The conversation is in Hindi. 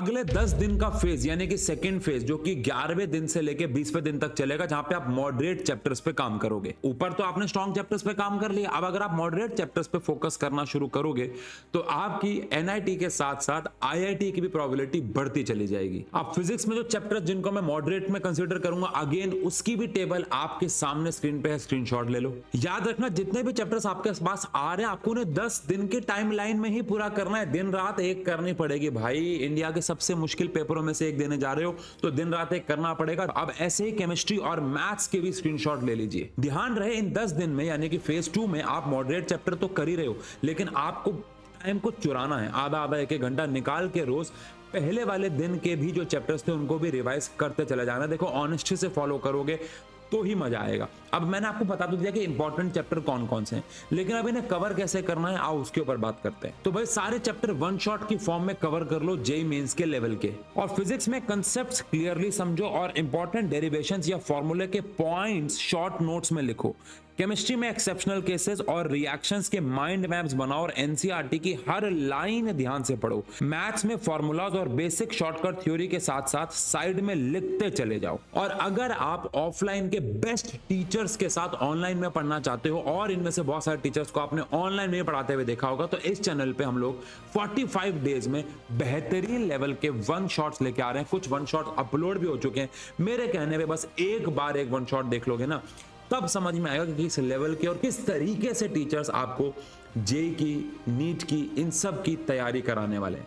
अगले 10 दिन का फेज यानी कि सेकंड फेज जो कि 11वें दिन से लेके 20वें दिन तक चलेगा, जहां पे आप मॉडरेट चैप्टर्स पे काम करोगे। ऊपर तो आपने स्ट्रॉन्ग चैप्टर्स पे काम कर लिया, अब अगर आप मॉडरेट चैप्टर्स पे फोकस करना शुरू करोगे तो आपकी एनआईटी के साथ साथ आईआईटी की भी प्रोबेबिलिटी बढ़ती चली जाएगी। अब फिजिक्स में जो चैप्टर्स जिनको मैं मॉडरेट में कंसीडर करूंगा, अगेन उसकी भी टेबल आपके सामने स्क्रीन पे है, स्क्रीनशॉट ले लो। याद रखना जितने भी चैप्टर्स आपके पास आ रहे हैं आपको उन्हें 10 दिन के टाइमलाइन में ही पूरा करना है। दिन रात एक करनी पड़ेगी भाई, इंडिया के सबसे मुश्किल पेपरों में से एक देने जा रहे हो तो दिन रात एक करना पड़ेगा। अब ऐसे ही केमिस्ट्री और मैथ्स के भी स्क्रीनशॉट ले लीजिए। ध्यान रहे इन 10 दिन में यानी कि फेज 2 में आप मॉडरेट चैप्टर तो कर ही रहे हो, लेकिन आपको टाइम को चुराना है, आधा आधा एक एक घंटा निकाल के रोज पहले वाले दिन के भी जो चैप्टर्स थे उनको भी रिवाइज करते चले जाना। देखो ऑनेस्टी से फॉलो करोगे तो ही मजा आएगा। अब मैंने आपको बता तो दिया कि इंपॉर्टेंट चैप्टर कौन कौन से हैं, लेकिन अब इन्हें कवर कैसे करना है आओ उसके ऊपर बात करते हैं। तो भाई सारे चैप्टर वन शॉट की फॉर्म में कवर कर लो जेईई मेंस के लेवल के। और फिजिक्स में कंसेप्ट्स क्लियरली समझो और इंपॉर्टेंट डेरिवेशंस या फॉर्मूले के पॉइंट्स शॉर्ट नोट्स में लिखो। केमिस्ट्री में एक्सेप्शनल केसेस और रिएक्शंस के माइंड मैप्स बनाओ और एनसीईआरटी की हर लाइन ध्यान से पढ़ो। मैथ्स में फॉर्मूलाज और बेसिक शॉर्टकट थ्योरी के साथ साथ साइड में लिखते चले जाओ। और अगर आप ऑफलाइन के बेस्ट टीचर्स के साथ ऑनलाइन में पढ़ना चाहते हो और इनमें से बहुत सारे टीचर्स को आपने ऑनलाइन में पढ़ाते हुए देखा होगा, तो इस चैनल पे हम लोग 45 डेज में बेहतरीन लेवल के वन शॉट्स लेके आ रहे हैं। कुछ वन शॉट अपलोड भी हो चुके हैं। मेरे कहने पे बस एक बार एक वन शॉट देख लोगे ना, तब समझ में आएगा कि किस लेवल के और किस तरीके से टीचर्स आपको जेईई की, नीट की, इन सब की तैयारी कराने वाले हैं।